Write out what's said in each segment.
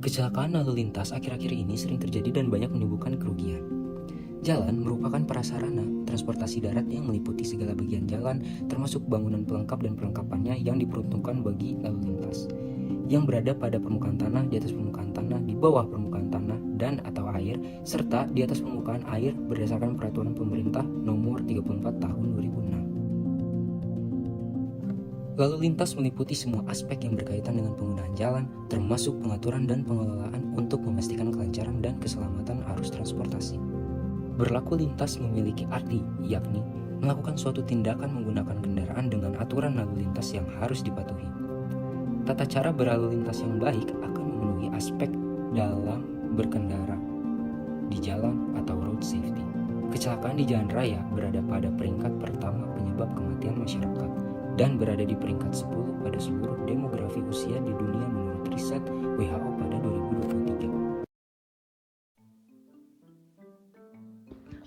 Kecelakaan lalu lintas akhir-akhir ini sering terjadi dan banyak menimbulkan kerugian. Jalan merupakan prasarana transportasi darat yang meliputi segala bagian jalan, termasuk bangunan pelengkap dan perlengkapannya yang diperuntukkan bagi lalu lintas, yang berada pada permukaan tanah, di atas permukaan tanah, di bawah permukaan tanah, dan atau air, serta di atas permukaan air berdasarkan peraturan pemerintah nomor 34 tahun 2006. Lalu lintas meliputi semua aspek yang berkaitan dengan penggunaan jalan, termasuk pengaturan dan pengelolaan untuk memastikan kelancaran dan keselamatan arus transportasi. Berlaku lintas memiliki arti, yakni melakukan suatu tindakan menggunakan kendaraan dengan aturan lalu lintas yang harus dipatuhi. Tata cara berlalu lintas yang baik akan memenuhi aspek dalam berkendara di jalan atau road safety. Kecelakaan di jalan raya berada pada peringkat pertama penyebab kematian masyarakat dan berada di peringkat 10 pada seluruh demografi usia di dunia menurut riset WHO pada 2023.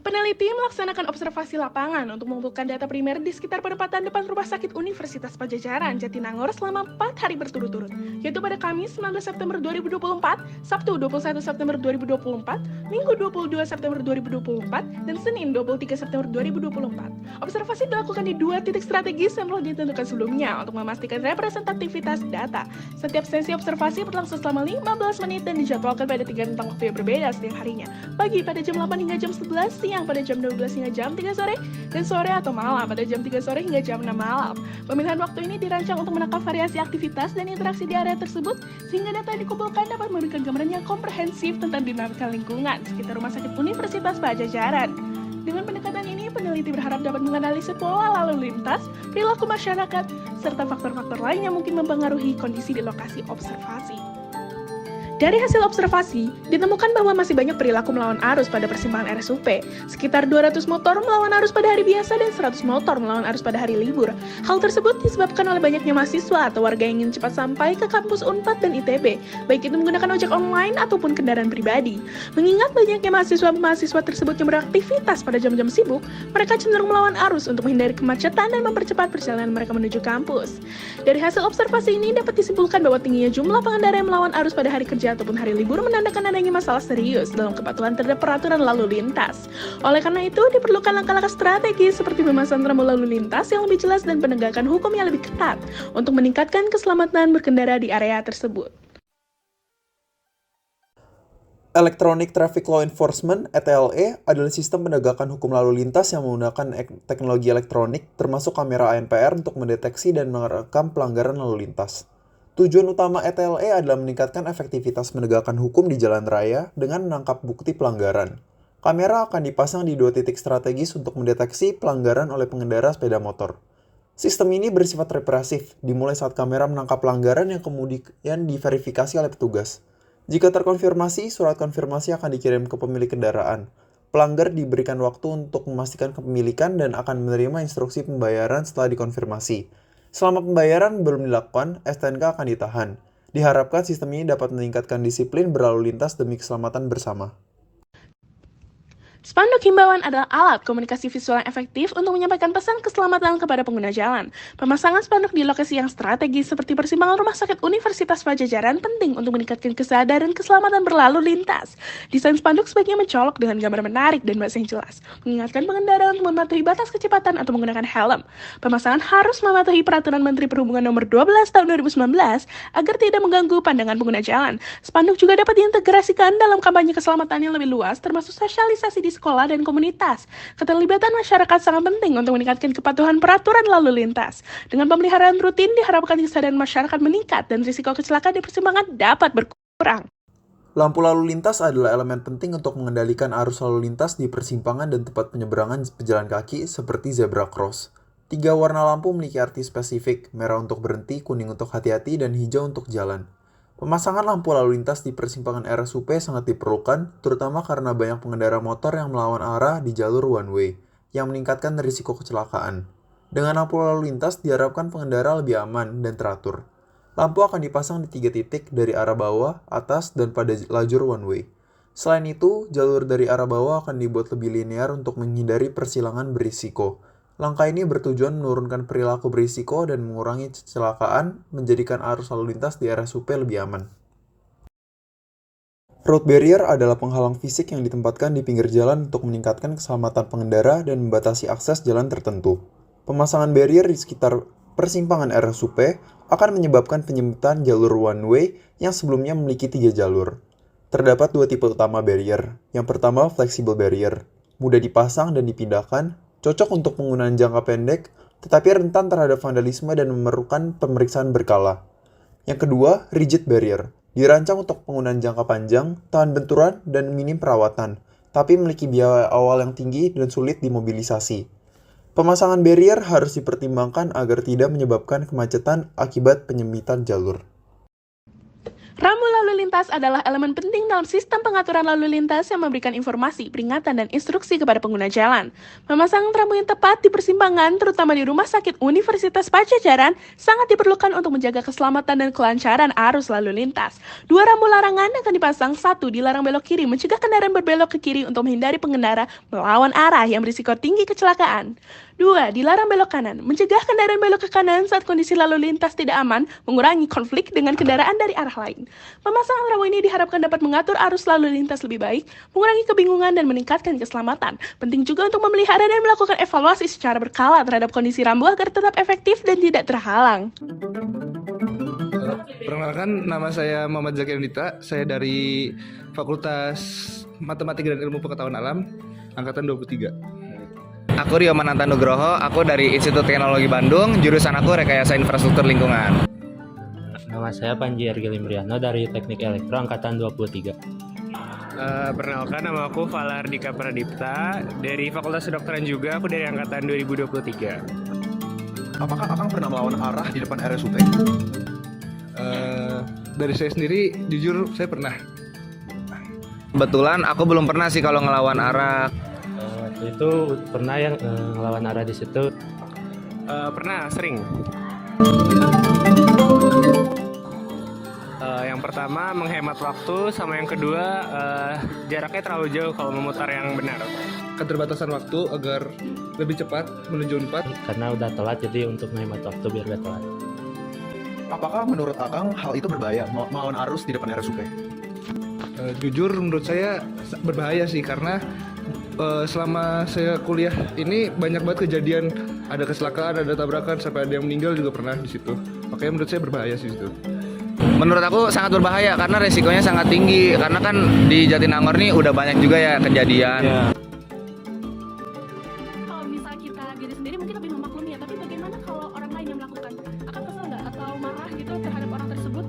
Peneliti melaksanakan observasi lapangan untuk mengumpulkan data primer di sekitar penempatan depan Rumah Sakit Universitas Padjadjaran, Jatinangor selama 4 hari berturut-turut, yaitu pada Kamis 19 September 2024, Sabtu 21 September 2024, Minggu 22 September 2024, dan Senin 23 September 2024. Observasi dilakukan di 2 titik strategis yang telah ditentukan sebelumnya untuk memastikan representativitas data. Setiap sesi observasi berlangsung selama 15 menit dan dijadwalkan pada 3 rentang waktu yang berbeda setiap harinya. Pagi pada jam 8 hingga jam 11, siang pada jam 12 hingga jam 3 sore, dan sore atau malam pada jam 3 sore hingga jam 6 malam. Pemilihan waktu ini dirancang untuk menangkap variasi aktivitas dan interaksi di area tersebut, sehingga data yang dikumpulkan dapat memberikan gambaran yang komprehensif tentang dinamika lingkungan sekitar Rumah Sakit Universitas Padjadjaran. Dengan pendekatan ini, peneliti berharap dapat menganalisis pola lalu lintas, perilaku masyarakat, serta faktor-faktor lain yang mungkin mempengaruhi kondisi di lokasi observasi. Dari hasil observasi, ditemukan bahwa masih banyak perilaku melawan arus pada persimpangan RSUP, sekitar 200 motor melawan arus pada hari biasa dan 100 motor melawan arus pada hari libur. Hal tersebut disebabkan oleh banyaknya mahasiswa atau warga yang ingin cepat sampai ke kampus Unpad dan ITB, baik itu menggunakan ojek online ataupun kendaraan pribadi. Mengingat banyaknya mahasiswa tersebut yang beraktivitas pada jam-jam sibuk, mereka cenderung melawan arus untuk menghindari kemacetan dan mempercepat perjalanan mereka menuju kampus. Dari hasil observasi ini dapat disimpulkan bahwa tingginya jumlah pengendara yang melawan arus pada hari kerja ataupun hari libur menandakan adanya masalah serius dalam kepatuhan terhadap peraturan lalu lintas. Oleh karena itu, diperlukan langkah-langkah strategis seperti memasang rambu lalu lintas yang lebih jelas dan penegakan hukum yang lebih ketat untuk meningkatkan keselamatan berkendara di area tersebut. Electronic Traffic Law Enforcement (ETLE) adalah sistem penegakan hukum lalu lintas yang menggunakan teknologi elektronik termasuk kamera ANPR untuk mendeteksi dan merekam pelanggaran lalu lintas. Tujuan utama ETLE adalah meningkatkan efektivitas penegakan hukum di jalan raya dengan menangkap bukti pelanggaran. Kamera akan dipasang di 2 titik strategis untuk mendeteksi pelanggaran oleh pengendara sepeda motor. Sistem ini bersifat represif, dimulai saat kamera menangkap pelanggaran yang kemudian diverifikasi oleh petugas. Jika terkonfirmasi, surat konfirmasi akan dikirim ke pemilik kendaraan. Pelanggar diberikan waktu untuk memastikan kepemilikan dan akan menerima instruksi pembayaran setelah dikonfirmasi. Selama pembayaran belum dilakukan, STNK akan ditahan. Diharapkan sistem ini dapat meningkatkan disiplin berlalu lintas demi keselamatan bersama. Spanduk himbauan adalah alat komunikasi visual yang efektif untuk menyampaikan pesan keselamatan kepada pengguna jalan. Pemasangan spanduk di lokasi yang strategis seperti persimpangan Rumah Sakit Universitas Padjadjaran penting untuk meningkatkan kesadaran keselamatan berlalu lintas. Desain spanduk sebaiknya mencolok dengan gambar menarik dan bahasa yang jelas, mengingatkan pengendara untuk mematuhi batas kecepatan atau menggunakan helm. Pemasangan harus mematuhi Peraturan Menteri Perhubungan Nomor 12 Tahun 2019 agar tidak mengganggu pandangan pengguna jalan. Spanduk juga dapat diintegrasikan dalam kampanye keselamatan yang lebih luas, termasuk sosialisasi di sekolah dan komunitas. Keterlibatan masyarakat sangat penting untuk meningkatkan kepatuhan peraturan lalu lintas. Dengan pemeliharaan rutin, diharapkan kesadaran masyarakat meningkat dan risiko kecelakaan di persimpangan dapat berkurang. Lampu lalu lintas adalah elemen penting untuk mengendalikan arus lalu lintas di persimpangan dan tempat penyeberangan pejalan kaki seperti zebra cross. 3 warna lampu memiliki arti spesifik, merah untuk berhenti, kuning untuk hati-hati, dan hijau untuk jalan. Pemasangan lampu lalu lintas di persimpangan RSUP sangat diperlukan, terutama karena banyak pengendara motor yang melawan arah di jalur one way, yang meningkatkan risiko kecelakaan. Dengan lampu lalu lintas, diharapkan pengendara lebih aman dan teratur. Lampu akan dipasang di 3 titik dari arah bawah, atas, dan pada lajur one way. Selain itu, jalur dari arah bawah akan dibuat lebih linear untuk menghindari persilangan berisiko. Langkah ini bertujuan menurunkan perilaku berisiko dan mengurangi kecelakaan, menjadikan arus lalu lintas di RSUP lebih aman. Road barrier adalah penghalang fisik yang ditempatkan di pinggir jalan untuk meningkatkan keselamatan pengendara dan membatasi akses jalan tertentu. Pemasangan barrier di sekitar persimpangan RSUP akan menyebabkan penyempitan jalur one way yang sebelumnya memiliki 3 jalur. Terdapat 2 tipe utama barrier. Yang pertama, flexible barrier. Mudah dipasang dan dipindahkan, cocok untuk penggunaan jangka pendek, tetapi rentan terhadap vandalisme dan memerlukan pemeriksaan berkala. Yang kedua, rigid barrier. Dirancang untuk penggunaan jangka panjang, tahan benturan, dan minim perawatan, tapi memiliki biaya awal yang tinggi dan sulit dimobilisasi. Pemasangan barrier harus dipertimbangkan agar tidak menyebabkan kemacetan akibat penyempitan jalur. Rambu lalu lintas adalah elemen penting dalam sistem pengaturan lalu lintas yang memberikan informasi, peringatan, dan instruksi kepada pengguna jalan. Memasang rambu yang tepat di persimpangan, terutama di Rumah Sakit Universitas Padjadjaran, sangat diperlukan untuk menjaga keselamatan dan kelancaran arus lalu lintas. 2 rambu larangan akan dipasang, 1 dilarang belok kiri, mencegah kendaraan berbelok ke kiri untuk menghindari pengendara melawan arah yang berisiko tinggi kecelakaan. 2 dilarang belok kanan, mencegah kendaraan belok ke kanan saat kondisi lalu lintas tidak aman, mengurangi konflik dengan kendaraan dari arah lain. Pemasangan rambu ini diharapkan dapat mengatur arus lalu lintas lebih baik, mengurangi kebingungan dan meningkatkan keselamatan. Penting juga untuk memelihara dan melakukan evaluasi secara berkala terhadap kondisi rambu agar tetap efektif dan tidak terhalang. Perkenalkan, nama saya Muhammad Zaki Andita. Saya dari Fakultas Matematika dan Ilmu Pengetahuan Alam, Angkatan 23. Aku Rio Mananta Nugroho, aku dari Institut Teknologi Bandung, jurusan aku Rekayasa Infrastruktur Lingkungan. Nama saya Panji Ergi Limbriano dari Teknik Elektro Angkatan 23. Perkenalkan, nama aku Fala Hardika Pradipta dari Fakultas Kedokteran juga, aku dari Angkatan 2023. Apakah Akang pernah melawan arah di depan RSUP? Dari saya sendiri, jujur saya pernah. Kebetulan aku belum pernah sih kalau ngelawan arah. Waktu itu pernah yang ngelawan arah di situ. Pernah, sering. Yang pertama menghemat waktu, sama yang kedua jaraknya terlalu jauh kalau memutar yang benar. Keterbatasan waktu agar lebih cepat menuju 4. Karena udah telat, jadi untuk menghemat waktu biar gak telat. Apakah menurut Akang hal itu berbahaya melawan arus di depan RSUP? Jujur menurut saya berbahaya sih, karena selama saya kuliah ini banyak banget kejadian, ada kecelakaan, ada tabrakan, sampai ada yang meninggal juga pernah di situ. Makanya menurut saya berbahaya sih itu. Menurut aku sangat berbahaya karena resikonya sangat tinggi. Karena kan di Jatinangor nih udah banyak juga ya kejadian. Kalau misal kita diri sendiri mungkin lebih memaklumi ya, tapi bagaimana kalau orang lain yang melakukan? Akan kesel nggak atau marah gitu terhadap orang tersebut?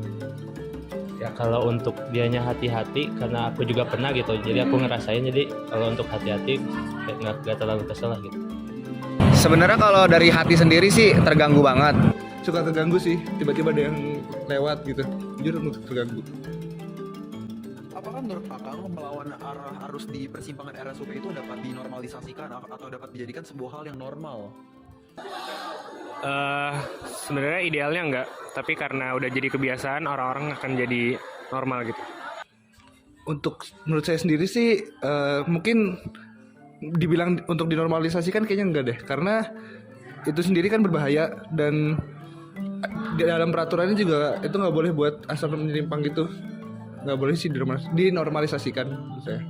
Ya kalau untuk dianya hati-hati, karena aku juga pernah gitu, jadi aku ngerasain, jadi kalau untuk hati-hati nggak terlalu kesel lah gitu. Sebenarnya kalau dari hati sendiri sih terganggu banget. Suka terganggu sih, tiba-tiba ada yang lewat gitu. Jujur terganggu. Apakah menurut Akang melawan arah arus di persimpangan RSUP itu dapat dinormalisasikan atau dapat dijadikan sebuah hal yang normal? Sebenarnya idealnya enggak, tapi karena udah jadi kebiasaan, orang-orang akan jadi normal gitu. Untuk menurut saya sendiri sih mungkin dibilang untuk dinormalisasikan kayaknya enggak deh, karena itu sendiri kan berbahaya dan di dalam peraturannya juga itu nggak boleh buat asal menyimpang gitu, nggak boleh sih dinormalisasikan menurut saya.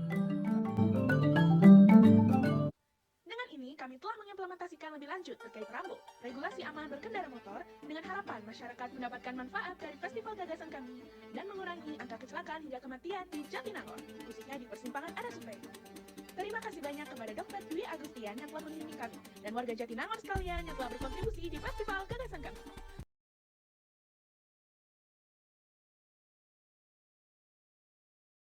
Dengan ini, kami telah mengimplementasikan lebih lanjut terkait rambu, regulasi aman berkendara motor, dengan harapan masyarakat mendapatkan manfaat dari festival gagasan kami dan mengurangi angka kecelakaan hingga kematian di Jatinangor, khususnya di persimpangan RSUP. Terima kasih banyak kepada Dr. Dwi Agustian yang telah mengiringi kami dan warga Jatinangor sekalian yang telah berkontribusi di festival gagasan kami.